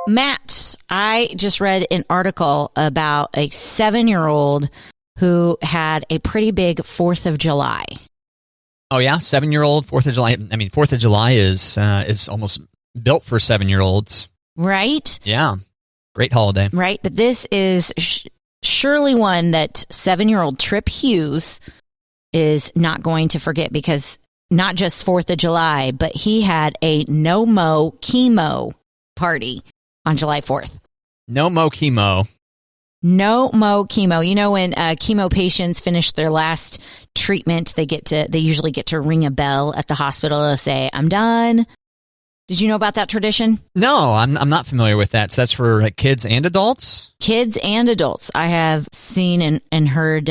Matt, I just read an article about a 7-year-old who had a pretty big 4th of July. Oh, yeah? 7-year-old, 4th of July. I mean, 4th of July is almost built for 7-year-olds. Right? Yeah. Great holiday. Right. But this is surely one that 7-year-old Trip Hughes is not going to forget, because not just 4th of July, but he had a no-mo chemo party on July 4th. No mo chemo. No mo chemo. You know, when chemo patients finish their last treatment, they usually get to ring a bell at the hospital to say, "I'm done." Did you know about that tradition? No, I'm not familiar with that. So that's for like kids and adults? Kids and adults. I have seen and heard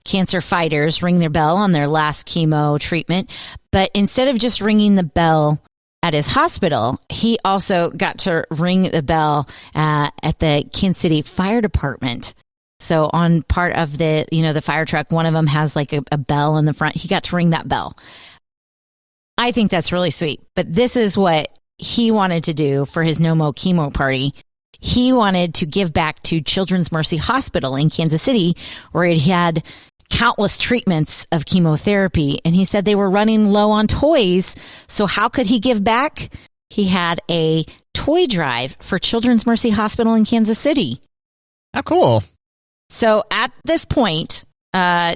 cancer fighters ring their bell on their last chemo treatment. But instead of just ringing the bell at his hospital, he also got to ring the bell at the Kansas City Fire Department. So on part of the fire truck, one of them has like a bell in the front. He got to ring that bell. I think that's really sweet. But this is what he wanted to do for his no-mo chemo party. He wanted to give back to Children's Mercy Hospital in Kansas City, where he had countless treatments of chemotherapy. And he said they were running low on toys. So how could he give back? He had a toy drive for Children's Mercy Hospital in Kansas City. How cool. So at this point,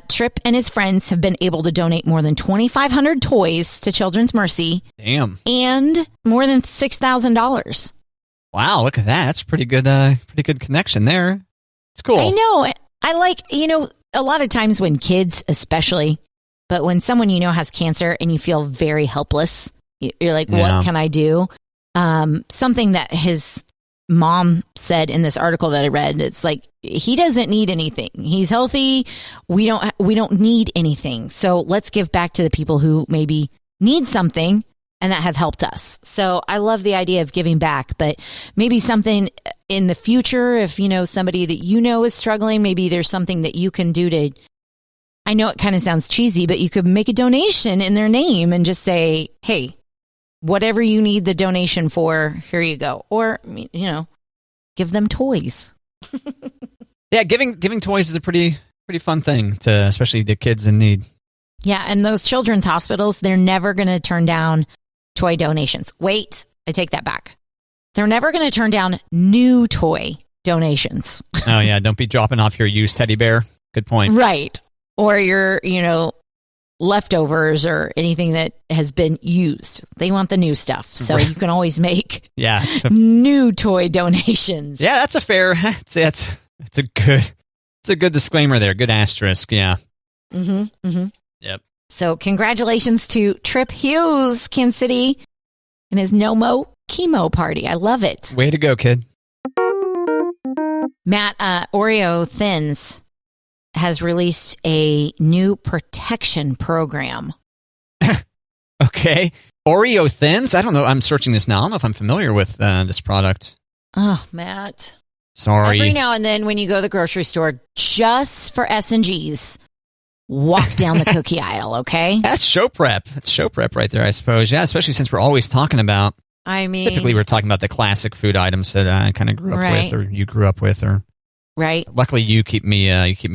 Tripp and his friends have been able to donate more than 2,500 toys to Children's Mercy. Damn. And more than $6,000. Wow, look at that. That's pretty good connection there. It's cool. I know. I like, a lot of times when kids especially, but when someone has cancer and you feel very helpless, you're like, what can I do? Something that his mom said in this article that I read, it's like, he doesn't need anything. He's healthy. We don't need anything. So let's give back to the people who maybe need something and that have helped us. So I love the idea of giving back, but maybe something in the future, if somebody that is struggling, maybe there's something that you can do to, I know it kind of sounds cheesy, but you could make a donation in their name and just say, hey, whatever you need the donation for, here you go. Or, give them toys. Yeah, giving toys is a pretty fun thing, especially the kids in need. Yeah, and those children's hospitals, they're never going to turn down toy donations. Wait, I take that back. They're never going to turn down new toy donations. Oh, yeah, don't be dropping off your used teddy bear. Good point. Right. Or your, leftovers or anything that has been used. They want the new stuff. So you can always make new toy donations. Yeah, that's a fair, it's a good disclaimer there. Good asterisk. Yeah. Mm-hmm. Mm-hmm. Yep. So congratulations to Trip Hughes, Kansas City, and his no-mo chemo party. I love it. Way to go, kid. Matt, Oreo Thins has released a new protection program. Okay. Oreo Thins? I don't know. I'm searching this now. I don't know if I'm familiar with this product. Oh, Matt. Sorry. Every now and then when you go to the grocery store, just for S&Gs, walk down the cookie aisle, okay? That's show prep. That's show prep right there, I suppose. Yeah, especially since we're always talking about, typically we're talking about the classic food items that I kind of grew up with, or you grew up with, or... Right. Luckily, you keep me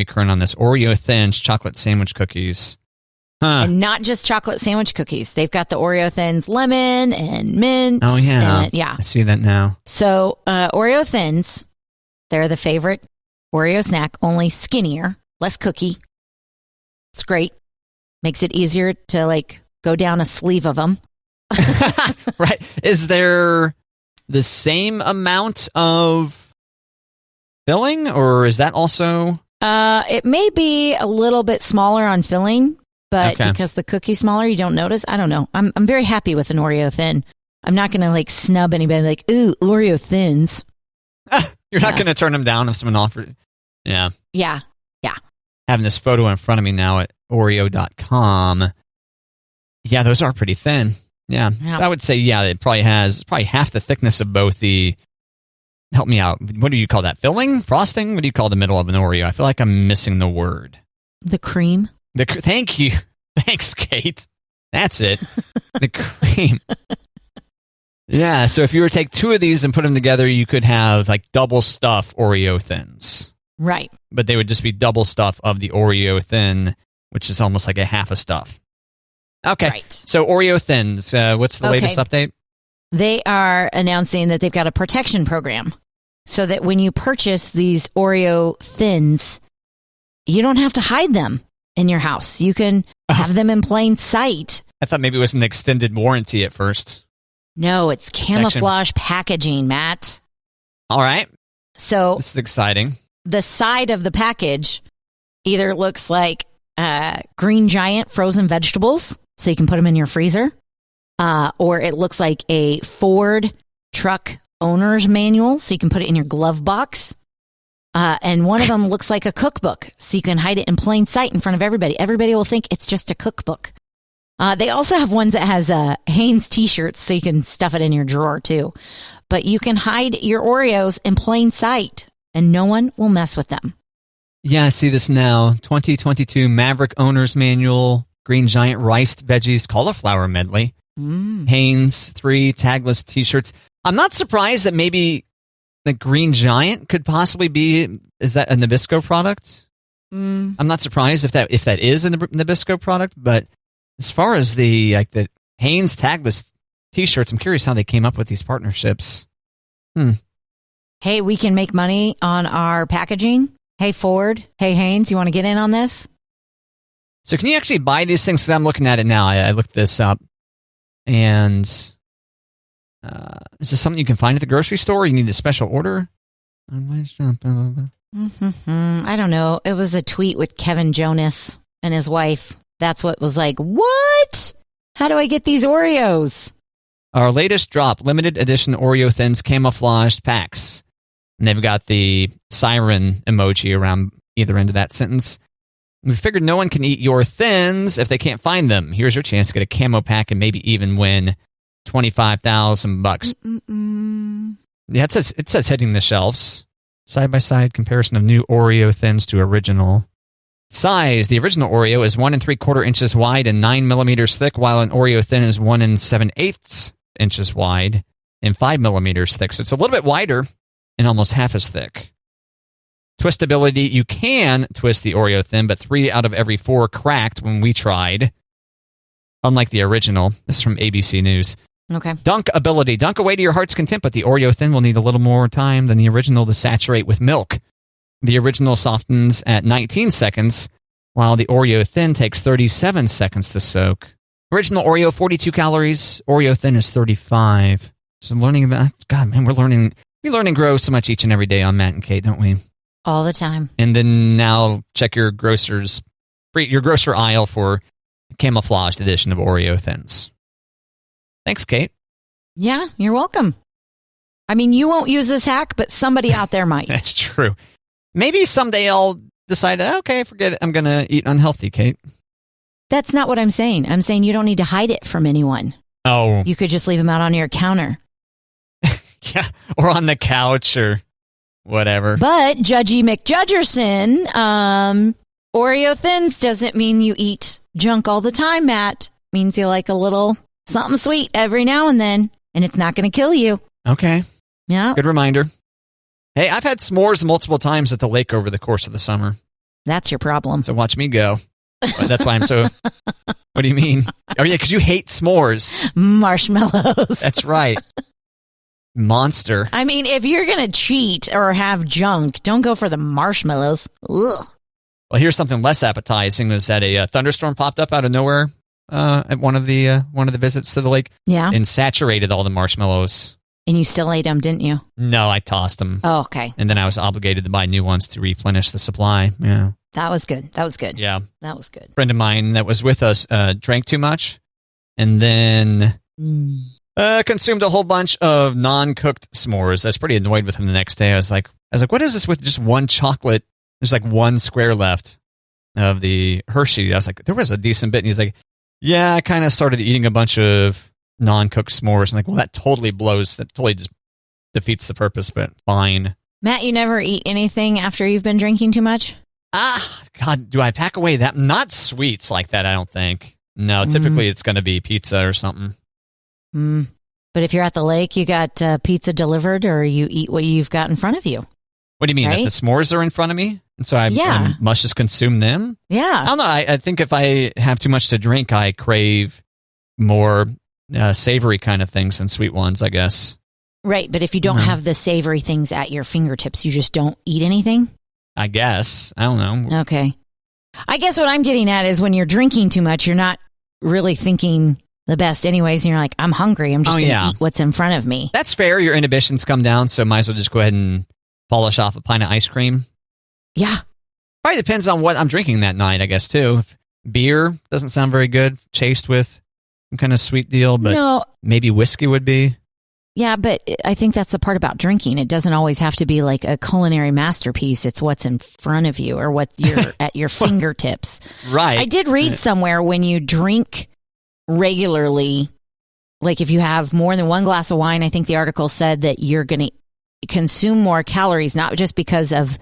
current on this. Oreo Thins chocolate sandwich cookies. Huh. And not just chocolate sandwich cookies. They've got the Oreo Thins lemon and mint. Oh, yeah. And, yeah. I see that now. So, Oreo Thins, they're the favorite Oreo snack, only skinnier, less cookie. It's great. Makes it easier to, go down a sleeve of them. Right. Is there the same amount of filling, or is that also... It may be a little bit smaller on filling, but because the cookie's smaller, you don't notice. I don't know. I'm very happy with an Oreo Thin. I'm not going to snub anybody ooh, Oreo Thins. You're not going to turn them down if someone offered. Yeah. Yeah. Yeah. Having this photo in front of me now at Oreo.com. Yeah, those are pretty thin. Yeah. So I would say, it probably has half the thickness of both the... Help me out. What do you call that? Filling? Frosting? What do you call the middle of an Oreo? I feel like I'm missing the word. The cream. Thank you. Thanks, Kate. That's it. The cream. Yeah, so if you were to take 2 of these and put them together, you could have like double stuff Oreo Thins. Right. But they would just be double stuff of the Oreo Thin, which is almost like a half a stuff. Okay, right. So Oreo Thins, what's the latest update? They are announcing that they've got a protection program so that when you purchase these Oreo Thins, you don't have to hide them in your house. You can have them in plain sight. I thought maybe it was an extended warranty at first. No, it's camouflage packaging, Matt. All right. So this is exciting. The side of the package either looks like Green Giant frozen vegetables, so you can put them in your freezer, or it looks like a Ford truck owner's manual, so you can put it in your glove box. And one of them looks like a cookbook, so you can hide it in plain sight in front of everybody. Everybody will think it's just a cookbook. They also have ones that has Hanes t-shirts, so you can stuff it in your drawer too. But you can hide your Oreos in plain sight, and no one will mess with them. Yeah, I see this now. 2022 Maverick Owner's Manual, Green Giant Riced Veggies Cauliflower Medley, Hanes 3 tagless t-shirts. I'm not surprised that maybe the Green Giant could possibly be, is that a Nabisco product? I'm not surprised if that is a Nabisco product, but as far as the Hanes tagless t-shirts, I'm curious how they came up with these partnerships. Hey, we can make money on our packaging. Hey, Ford. Hey, Hanes, you want to get in on this? So can you actually buy these things? 'Cause I'm looking at it now. I looked this up. And is this something you can find at the grocery store? Or you need a special order? I don't know. It was a tweet with Kevin Jonas and his wife. That's what was like, what? How do I get these Oreos? Our latest drop, limited edition Oreo Thins camouflaged packs. And they've got the siren emoji around either end of that sentence. We figured no one can eat your Thins if they can't find them. Here's your chance to get a camo pack and maybe even win $25,000. Yeah, it says hitting the shelves. Side-by-side comparison of new Oreo Thins to original. Size, the original Oreo is 1 3/4 inches wide and 9 millimeters thick, while an Oreo Thin is 1 7/8 inches wide and 5 millimeters thick. So it's a little bit wider and almost half as thick. Twistability, you can twist the Oreo Thin, but 3 out of every 4 cracked when we tried. Unlike the original. This is from ABC News. Okay. Dunk ability, dunk away to your heart's content, but the Oreo Thin will need a little more time than the original to saturate with milk. The original softens at 19 seconds, while the Oreo Thin takes 37 seconds to soak. Original Oreo, 42 calories. Oreo Thin is 35. So learning about, God, man, we learn and grow so much each and every day on Matt and Kate, don't we? All the time. And then now check your grocer aisle for camouflaged edition of Oreo Thins. Thanks, Kate. Yeah, you're welcome. I mean, you won't use this hack, but somebody out there might. That's true. Maybe someday I'll decide, okay, forget it. I'm going to eat unhealthy, Kate. That's not what I'm saying. I'm saying you don't need to hide it from anyone. Oh. You could just leave them out on your counter. Yeah, or on the couch or whatever. But Judgy McJudgerson, Oreo Thins doesn't mean you eat junk all the time, Matt. It means you like a little something sweet every now and then, and it's not going to kill you. Okay. Yeah. Good reminder. Hey, I've had s'mores multiple times at the lake over the course of the summer. That's your problem. So watch me go. That's why I'm so... What do you mean? Oh, yeah, because you hate s'mores. Marshmallows. That's right. Monster. I mean, if you're going to cheat or have junk, don't go for the marshmallows. Ugh. Well, here's something less appetizing. Was that a thunderstorm popped up out of nowhere at one of the visits to the lake? Yeah. And saturated all the marshmallows. And you still ate them, didn't you? No, I tossed them. Oh, okay. And then I was obligated to buy new ones to replenish the supply. Yeah. That was good. Yeah. That was good. A friend of mine that was with us drank too much and then consumed a whole bunch of non-cooked s'mores. I was pretty annoyed with him the next day. I was like, what is this with just one chocolate? There's like one square left of the Hershey. I was like, there was a decent bit. And he's like, yeah, I kind of started eating a bunch of non-cooked s'mores. I'm like, well, that totally just defeats the purpose, but fine. Matt, you never eat anything after you've been drinking too much? God, do I pack away that? Not sweets like that, I don't think. No, typically it's going to be pizza or something. But if you're at the lake, you got pizza delivered, or you eat what you've got in front of you. What do you mean? Right? If the s'mores are in front of me? And so I must just consume them? Yeah. I don't know. I think if I have too much to drink, I crave more savory kind of things than sweet ones, I guess. Right. But if you don't have the savory things at your fingertips, you just don't eat anything? I guess. I don't know. Okay. I guess what I'm getting at is when you're drinking too much, you're not really thinking the best anyways. And you're like, I'm hungry. I'm just going to eat what's in front of me. That's fair. Your inhibitions come down, so might as well just go ahead and polish off a pint of ice cream. Yeah. Probably depends on what I'm drinking that night, I guess, too. If beer doesn't sound very good, chased with some kind of sweet deal, but maybe whiskey would be. Yeah, but I think that's the part about drinking. It doesn't always have to be like a culinary masterpiece. It's what's in front of you or what you're at your fingertips. Right. I did read somewhere when you drink regularly, like if you have more than one glass of wine, I think the article said that you're going to consume more calories, not just because of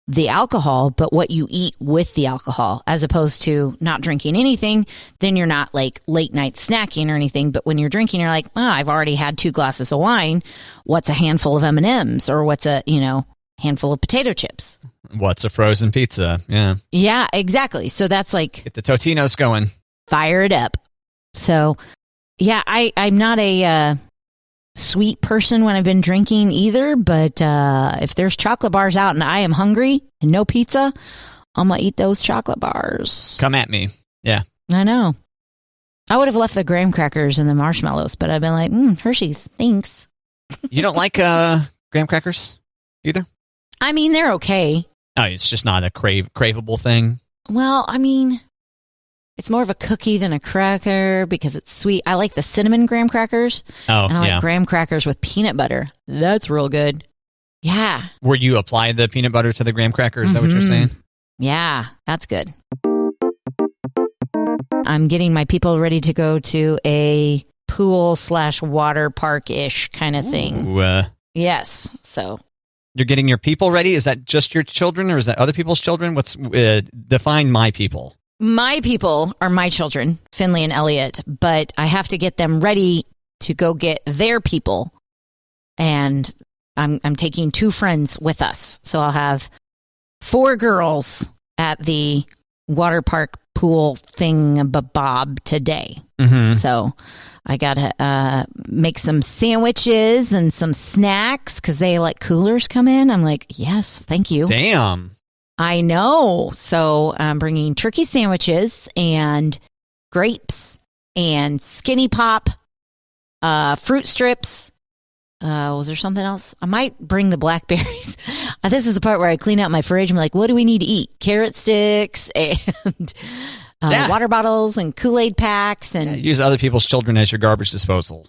the alcohol, but what you eat with the alcohol, as opposed to not drinking anything. Then you're not like late night snacking or anything. But when you're drinking, you're like, I've already had 2 glasses of wine. What's a handful of M&Ms, or what's a, handful of potato chips? What's a frozen pizza? Yeah. Yeah, exactly. So that's like, get the Totinos going. Fire it up. So yeah, I'm not a sweet person when I've been drinking either, but if there's chocolate bars out and I am hungry and no pizza, I'm gonna eat those chocolate bars. Come at me. Yeah, I know. I would have left the graham crackers and the marshmallows, but I've been like, Hershey's, thanks. You don't like graham crackers either? I mean, they're okay. Oh, it's just not a craveable thing. Well, I mean, it's more of a cookie than a cracker because it's sweet. I like the cinnamon graham crackers. Oh, and I like graham crackers with peanut butter. That's real good. Yeah. Where you apply the peanut butter to the graham cracker? Is that what you're saying? Yeah, that's good. I'm getting my people ready to go to a pool/water park-ish kind of thing. Ooh, yes. So you're getting your people ready? Is that just your children or is that other people's children? What's define my people? My people are my children, Finley and Elliot, but I have to get them ready to go get their people. And I'm taking 2 friends with us. So I'll have 4 girls at the water park pool thing-a-bob today. Mm-hmm. So I got to make some sandwiches and some snacks because they let coolers come in. I'm like, yes, thank you. Damn. I know. So I'm bringing turkey sandwiches and grapes and Skinny Pop, fruit strips. Was there something else? I might bring the blackberries. This is the part where I clean out my fridge. I'm like, what do we need to eat? Carrot sticks and water bottles and Kool-Aid packs. And use other people's children as your garbage disposal.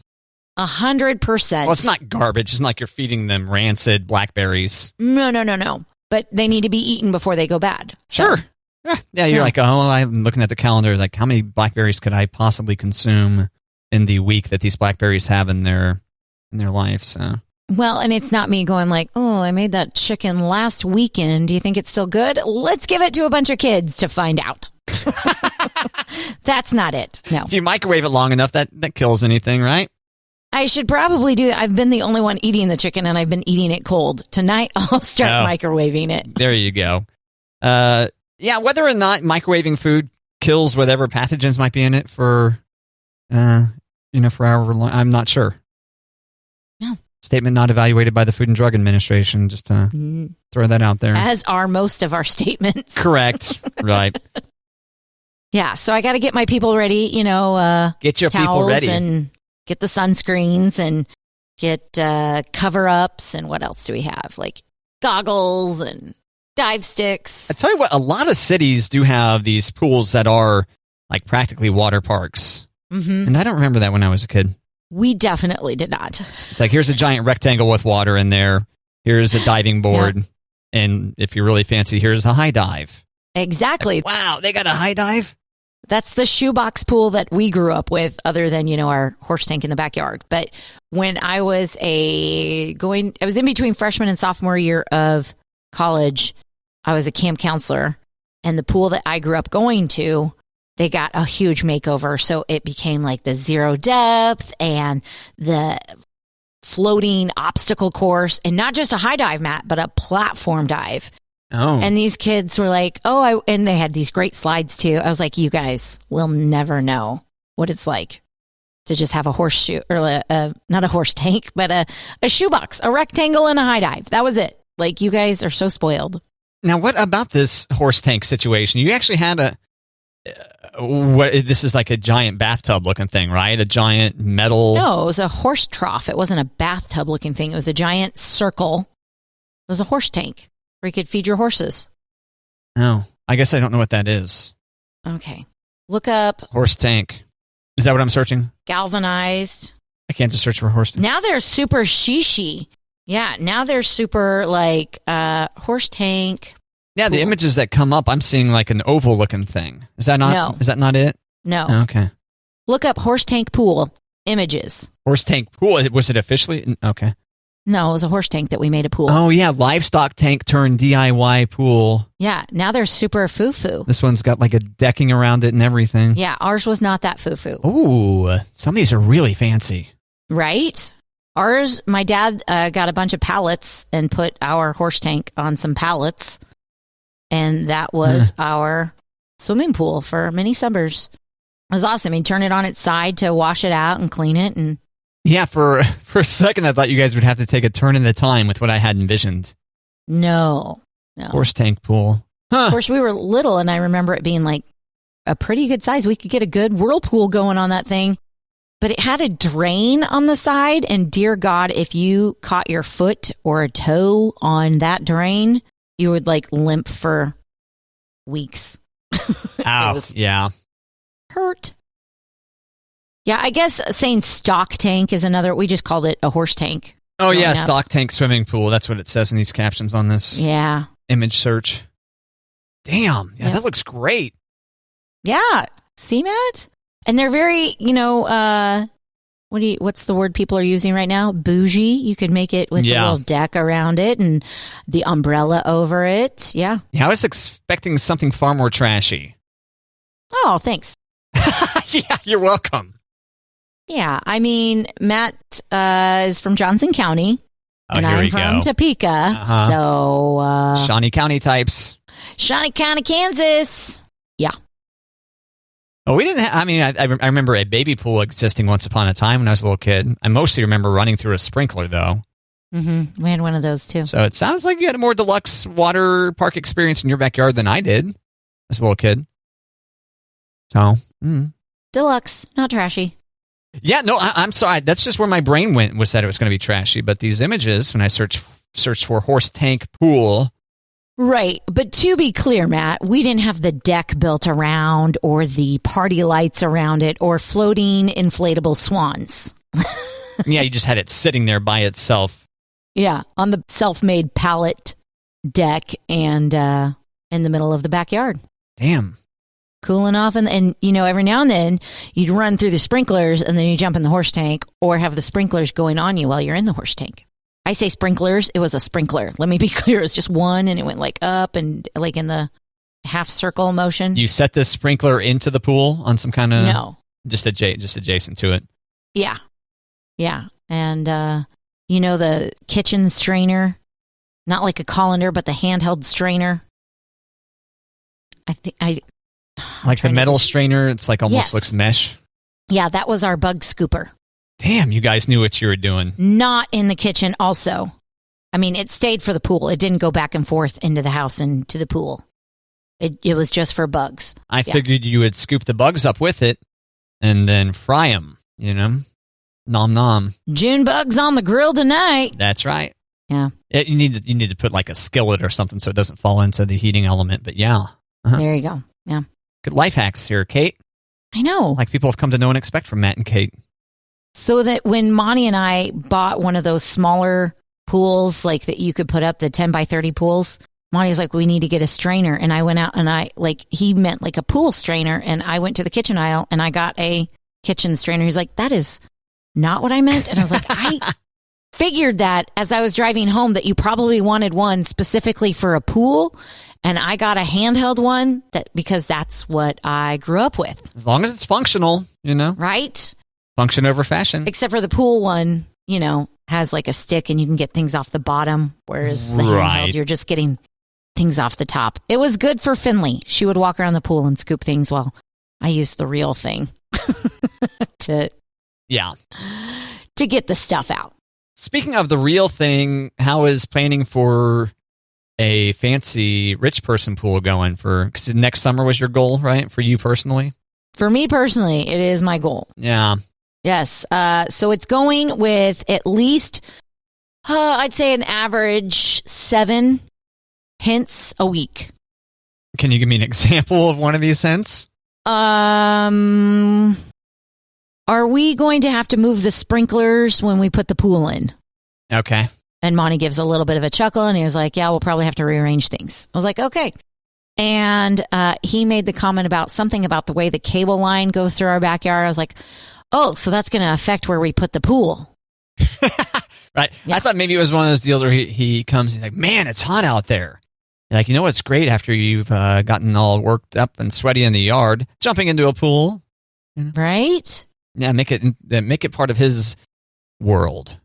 100%. Well, it's not garbage. It's not like you're feeding them rancid blackberries. No. But they need to be eaten before they go bad. So. Sure. Yeah, you're like, I'm looking at the calendar, like, how many blackberries could I possibly consume in the week that these blackberries have in their life? So. Well, and it's not me going like, I made that chicken last weekend. Do you think it's still good? Let's give it to a bunch of kids to find out. That's not it. No. If you microwave it long enough, that kills anything, right? I should probably do that. I've been the only one eating the chicken, and I've been eating it cold. Tonight, I'll start microwaving it. There you go. Yeah, whether or not microwaving food kills whatever pathogens might be in it for however long, I'm not sure. No. Statement not evaluated by the Food and Drug Administration. Just to throw that out there. As are most of our statements. Correct. Right. Yeah, so I got to get my people ready, get your people ready. And get the sunscreens and get cover-ups, and what else do we have? Like goggles and dive sticks. I tell you what, a lot of cities do have these pools that are like practically water parks. Mm-hmm. And I don't remember that when I was a kid. We definitely did not. It's like, here's a giant rectangle with water in there. Here's a diving board. Yeah. And if you're really fancy, here's a high dive. Exactly. Like, wow, they got a high dive? That's the shoebox pool that we grew up with, other than, our horse tank in the backyard. But when I was I was in between freshman and sophomore year of college, I was a camp counselor, and the pool that I grew up going to they got a huge makeover. So it became like the zero depth and the floating obstacle course, and not just a high dive, Matt, but a platform dive. Oh. And these kids were like, and they had these great slides too. I was like, you guys will never know what it's like to just have a horseshoe, or not a horse tank, but a shoebox, a rectangle, and a high dive. That was it. Like, you guys are so spoiled. Now, what about this horse tank situation? You actually had this is like a giant bathtub looking thing, right? A giant metal. No, it was a horse trough. It wasn't a bathtub looking thing. It was a giant circle. It was a horse tank where you could feed your horses. Oh, I guess I don't know what that is. Okay. Look up horse tank. Is that what I'm searching? Galvanized. I can't just search for horse tank. Now they're super shishi. Yeah, now they're super like horse tank. Yeah, the images that come up, I'm seeing like an oval looking thing. Is that not? No. Is that not it? No. Okay. Look up horse tank pool images. Horse tank pool. Was it officially? Okay. No, it was a horse tank that we made a pool. Oh yeah, livestock tank turned DIY pool. Yeah, now they're super foo-foo. This one's got like a decking around it and everything. Yeah, ours was not that foo-foo. Ooh, some of these are really fancy. Right? Ours, my dad got a bunch of pallets and put our horse tank on some pallets. And that was our swimming pool for many summers. It was awesome. He'd turn it on its side to wash it out and clean it. And yeah, for a second, I thought you guys would have to take a turn in the time with what I had envisioned. No. Horse tank pool. Huh. Of course, we were little, and I remember it being like a pretty good size. We could get a good whirlpool going on that thing. But it had a drain on the side, and dear God, if you caught your foot or a toe on that drain, you would like limp for weeks. Ow, yeah. Hurt. Yeah, I guess saying stock tank is another, we just called it a horse tank. Oh yeah, stock tank swimming pool. That's what it says in these captions on this image search. Damn, yeah, that looks great. Yeah, see, Matt? And they're very, what's the word people are using right now? Bougie. You could make it with a little deck around it and the umbrella over it. Yeah. Yeah, I was expecting something far more trashy. Oh, thanks. Yeah, you're welcome. Yeah, I mean, Matt is from Johnson County, and I'm from Topeka, so... Shawnee County types. Shawnee County, Kansas. Yeah. Oh, we didn't I remember a baby pool existing once upon a time when I was a little kid. I mostly remember running through a sprinkler, though. Mm-hmm. We had one of those, too. So it sounds like you had a more deluxe water park experience in your backyard than I did as a little kid. So... Deluxe, not trashy. Yeah, no, I'm sorry. That's just where my brain went, was that it was going to be trashy. But these images, when I searched for horse tank pool. Right. But to be clear, Matt, we didn't have the deck built around or the party lights around it or floating inflatable swans. Yeah, you just had it sitting there by itself. Yeah, on the self-made pallet deck and in the middle of the backyard. Damn. Cooling off, and every now and then you'd run through the sprinklers and then you jump in the horse tank or have the sprinklers going on you while you're in the horse tank. I say sprinklers, it was a sprinkler. Let me be clear, it was just one and it went like up and like in the half circle motion. You set this sprinkler into the pool on some kind of... No. Just adjacent to it. Yeah. Yeah. And, the kitchen strainer, not like a colander, but the handheld strainer. Like the metal strainer, it's like almost looks mesh. Yeah, that was our bug scooper. Damn, you guys knew what you were doing. Not in the kitchen also. I mean, it stayed for the pool. It didn't go back and forth into the house and to the pool. It was just for bugs. I figured you would scoop the bugs up with it and then fry them, Nom nom. June bugs on the grill tonight. That's right. Yeah. You need to put like a skillet or something so it doesn't fall into the heating element, but yeah. There you go. Yeah. Good life hacks here, Kate. I know. Like people have come to know and expect from Matt and Kate. So that when Monty and I bought one of those smaller pools, like that you could put up, the 10 by 30 pools, Monty's like, we need to get a strainer. And I went out and he meant like a pool strainer. And I went to the kitchen aisle and I got a kitchen strainer. He's like, that is not what I meant. And I was like, I figured that as I was driving home that you probably wanted one specifically for a pool. And I got a handheld one because that's what I grew up with. As long as it's functional, Right? Function over fashion. Except for the pool one, has like a stick and you can get things off the bottom, whereas the handheld, you're just getting things off the top. It was good for Finley. She would walk around the pool and scoop things while I used the real thing to get the stuff out. Speaking of the real thing, how is planning for a fancy rich person pool going because next summer was your goal, right? For you personally? For me personally, it is my goal. Yeah. Yes. So it's going with at least, I'd say an average 7 hints a week. Can you give me an example of one of these hints? Are we going to have to move the sprinklers when we put the pool in? Okay. And Monty gives a little bit of a chuckle and he was like, yeah, we'll probably have to rearrange things. I was like, okay. And he made the comment about something about the way the cable line goes through our backyard. I was like, oh, so that's going to affect where we put the pool. Right. Yeah. I thought maybe it was one of those deals where he comes and he's like, man, it's hot out there. You're like, what's great after you've gotten all worked up and sweaty in the yard, jumping into a pool. Right? Yeah, make it part of his world,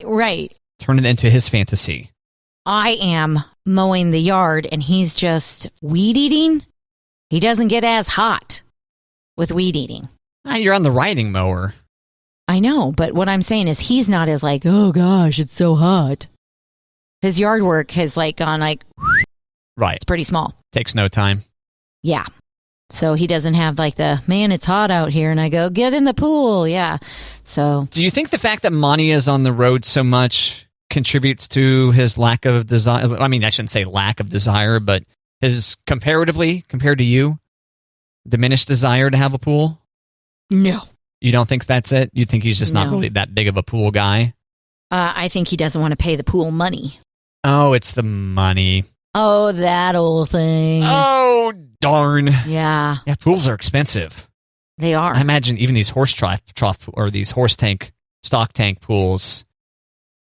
Right. Turn it into his fantasy. I am mowing the yard and he's just weed eating. He doesn't get as hot with weed eating. You're on the riding mower. I know, but what I'm saying is he's not as like, oh gosh, it's so hot. His yard work has gone right. It's pretty small. Takes no time. Yeah. So he doesn't have man, it's hot out here. And I go, get in the pool. Yeah. So. Do you think the fact that Monty is on the road so much contributes to his lack of desire? I mean, I shouldn't say lack of desire, but his comparatively, compared to you, diminished desire to have a pool? No. You don't think that's it? You think he's just not really that big of a pool guy? I think he doesn't want to pay the pool money. Oh, it's the money. Oh, that old thing. Oh, darn. Yeah. Yeah, pools are expensive. They are. I imagine even these horse trough or these stock tank pools.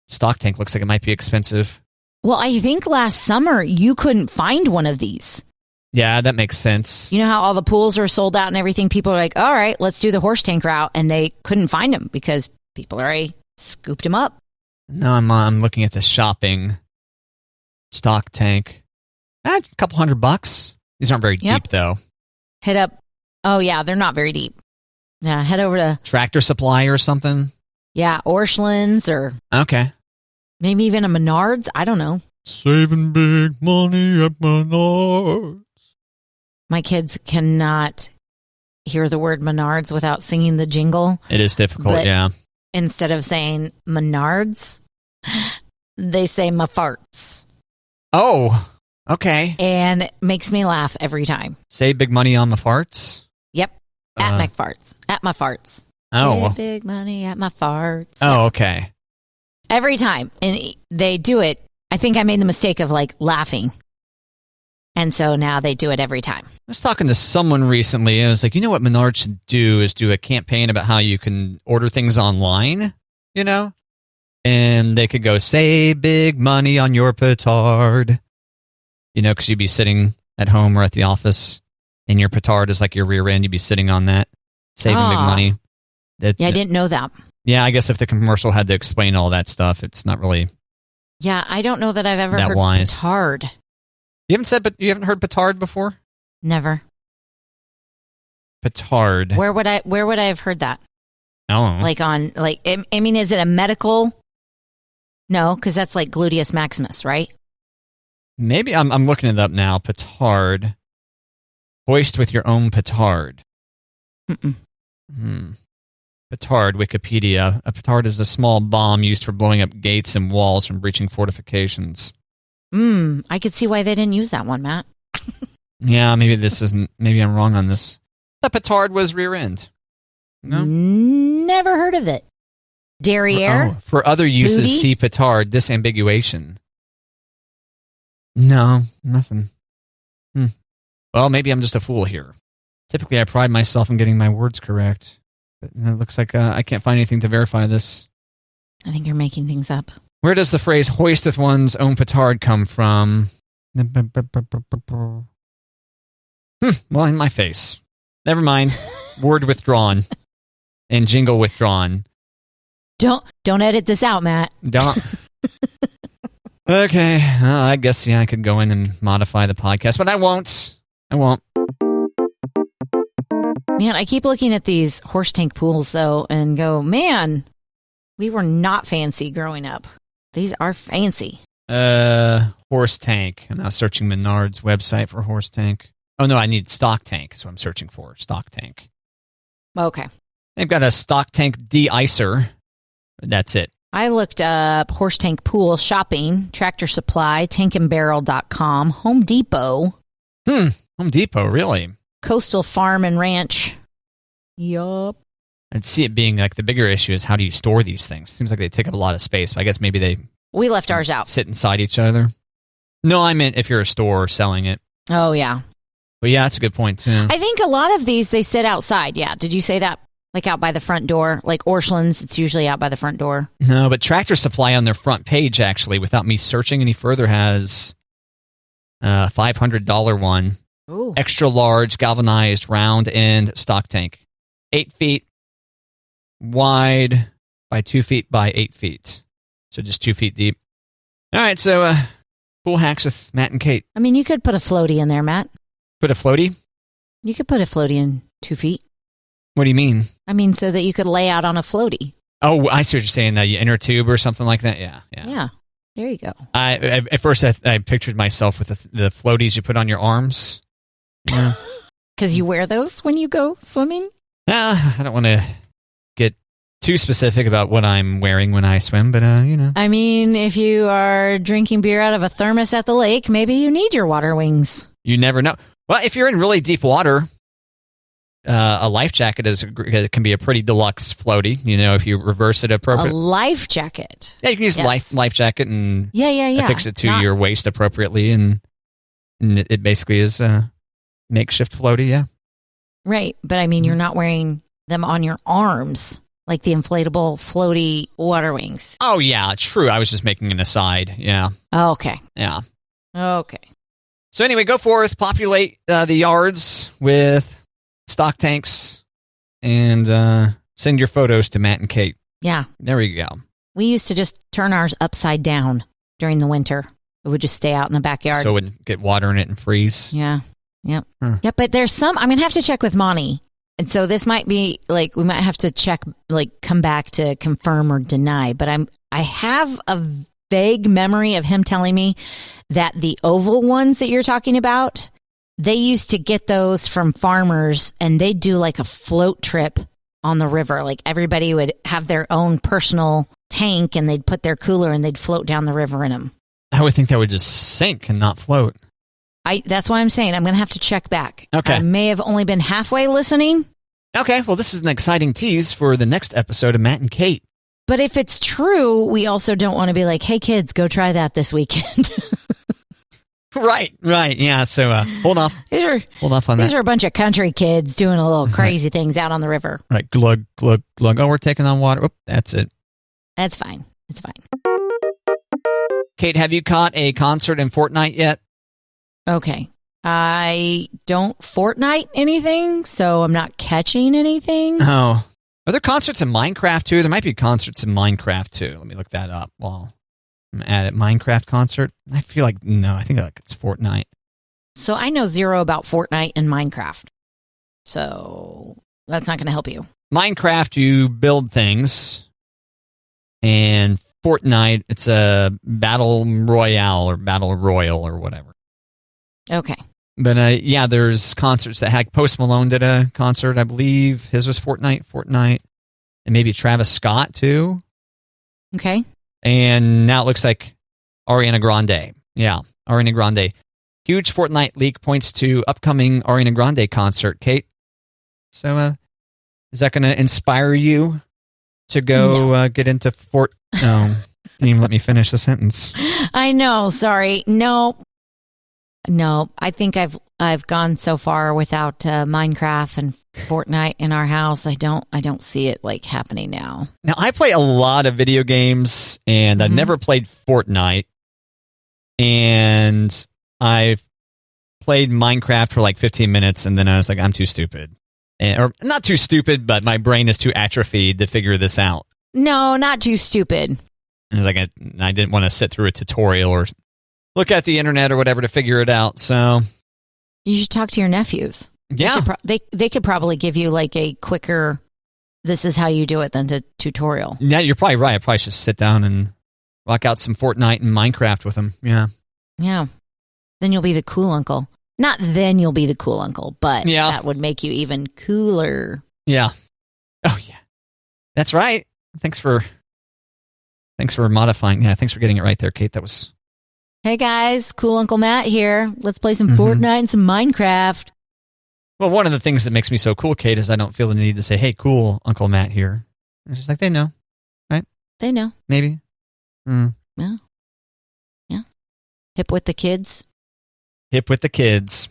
Stock tank looks like it might be expensive. Well, I think last summer you couldn't find one of these. Yeah, that makes sense. You know how all the pools are sold out and everything? People are like, all right, let's do the horse tank route. And they couldn't find them because people already scooped them up. No, I'm looking at the shopping stock tank. A couple $100. These aren't very deep, though. Head up. Oh, yeah, they're not very deep. Yeah, head over to Tractor Supply or something. Yeah, Orscheln's or okay, maybe even a Menards. I don't know. Saving big money at Menards. My kids cannot hear the word Menards without singing the jingle. It is difficult, yeah. Instead of saying Menards, they say my farts. Oh, okay. And it makes me laugh every time. Save big money on my farts? Yep. At my farts. At my farts. Oh. Save big money at my farts. Oh, okay. Every time. And they do it. I think I made the mistake of laughing. And so now they do it every time. I was talking to someone recently, and I was like, what Menards should do is do a campaign about how you can order things online, And they could go, save big money on your petard. Because you'd be sitting at home or at the office, and your petard is like your rear end. You'd be sitting on that, saving big money. I didn't know that. Yeah, I guess if the commercial had to explain all that stuff, it's not really. Yeah, I don't know that I've ever heard wise. petard. You haven't heard petard before? Never. Petard. Where would I have heard that? Oh. Is it a medical? No, because that's like gluteus maximus, right? Maybe I'm looking it up now. Petard. Hoist with your own petard. Petard, Wikipedia. A petard is a small bomb used for blowing up gates and walls from breaching fortifications. I could see why they didn't use that one, Matt. Yeah, maybe I'm wrong on this. The petard was rear end. No? Never heard of it. Derriere? For other uses, booty? see petard, disambiguation. No, nothing. Well, maybe I'm just a fool here. Typically, I pride myself in getting my words correct. But it looks like I can't find anything to verify this. I think you're making things up. Where does the phrase hoist with one's own petard come from? Well, in my face. Never mind. Word withdrawn. And jingle withdrawn. Don't edit this out, Matt. Don't. Okay. I guess, I could go in and modify the podcast, but I won't. Man, I keep looking at these horse tank pools, though, and go, man, we were not fancy growing up. These are fancy. Horse tank. I'm now searching Menard's website for horse tank. Oh, no, I need stock tank. That's what I'm searching for. Stock tank. Okay. They've got a stock tank de-icer. That's it. I looked up horse tank pool shopping, Tractor Supply, tankandbarrel.com, Home Depot. Home Depot, really? Coastal Farm and Ranch. Yup. I'd see it being like the bigger issue is how do you store these things? Seems like they take up a lot of space. But I guess maybe we left ours out. Sit inside each other. No, I meant if you're a store selling it. Oh, yeah. But yeah, that's a good point, too. I think a lot of these, they sit outside. Yeah. Did you say that? Like out by the front door? Like Orscheln's, it's usually out by the front door. No, but Tractor Supply on their front page, actually, without me searching any further, has a $500 one. Ooh. Extra large, galvanized, round end stock tank. 8 feet wide by 2 feet by 8 feet. So just 2 feet deep. All right, so cool hacks with Matt and Kate. I mean, you could put a floaty in there, Matt. Put a floaty? You could put a floaty in 2 feet. What do you mean? I mean, so that you could lay out on a floaty. Oh, I see what you're saying. You inner tube or something like that? Yeah. Yeah. There you go. At first, I pictured myself with the floaties you put on your arms. Yeah. Because you wear those when you go swimming? I don't want to get too specific about what I'm wearing when I swim, but, I mean, if you are drinking beer out of a thermos at the lake, maybe you need your water wings. You never know. Well, if you're in really deep water, a life jacket can be a pretty deluxe floaty, if you reverse it appropriately. A life jacket? Yeah, you can use life jacket and affix it to your waist appropriately, and it basically is a makeshift floaty, yeah. Right, but I mean, you're not wearing them on your arms, like the inflatable floaty water wings. Oh, yeah, true. I was just making an aside, yeah. Oh, okay. Yeah. Okay. So anyway, go forth, populate the yards with stock tanks, and send your photos to Matt and Kate. Yeah. There we go. We used to just turn ours upside down during the winter. It would just stay out in the backyard. So it wouldn't get water in it and freeze? Yeah. Yep. Yeah, but there's some, I'm going to have to check with Monty. And so this might be, like, we might have to check, like, come back to confirm or deny. But I have a vague memory of him telling me that the oval ones that you're talking about, they used to get those from farmers, and they'd do like a float trip on the river. Like everybody would have their own personal tank, and they'd put their cooler and they'd float down the river in them. I would think that would just sink and not float. That's why I'm saying I'm going to have to check back. Okay. I may have only been halfway listening. Okay, well, this is an exciting tease for the next episode of Matt and Kate. But if it's true, we also don't want to be like, hey, kids, go try that this weekend. Right, yeah, so hold off. Hold off on that. These are a bunch of country kids doing a little crazy things out on the river. Right, glug, glug, glug. Oh, we're taking on water. Oop, that's it. That's fine. It's fine. Kate, have you caught a concert in Fortnite yet? Okay. I don't Fortnite anything, so I'm not catching anything. Oh. Are there concerts in Minecraft, too? There might be concerts in Minecraft, too. Let me look that up while I'm at it. Minecraft concert? I feel like, no, I think it's Fortnite. So I know zero about Fortnite and Minecraft. So that's not going to help you. Minecraft, you build things. And Fortnite, it's a battle royale or battle royal or whatever. Okay. But yeah, there's concerts that had Post Malone did a concert, I believe. His was Fortnite, and maybe Travis Scott too. Okay. And now it looks like Ariana Grande. Yeah, Ariana Grande. Huge Fortnite leak points to upcoming Ariana Grande concert, Kate. So is that going to inspire you to go get into No, didn't even let me finish the sentence. I know, sorry. No, I think I've gone so far without Minecraft and Fortnite in our house. I don't see it like happening now. Now I play a lot of video games, and I've never played Fortnite. And I've played Minecraft for like 15 minutes, and then I was like, I'm too stupid. Or not too stupid, but my brain is too atrophied to figure this out. No, not too stupid. And I was like, I didn't want to sit through a tutorial or look at the internet or whatever to figure it out. So you should talk to your nephews. Yeah. They could probably give you like a quicker, this is how you do it, than the tutorial. Yeah, you're probably right. I probably should sit down and rock out some Fortnite and Minecraft with them. Yeah. Yeah. Then you'll be the cool uncle. Not then you'll be the cool uncle, but that would make you even cooler. Yeah. Oh, yeah. That's right. Thanks for modifying. Yeah, thanks for getting it right there, Kate. That was... Hey, guys. Cool Uncle Matt here. Let's play some Fortnite and some Minecraft. Well, one of the things that makes me so cool, Kate, is I don't feel the need to say, hey, cool Uncle Matt here. It's just like, they know, right? They know. Maybe. Yeah. Yeah. Hip with the kids. Hip with the kids.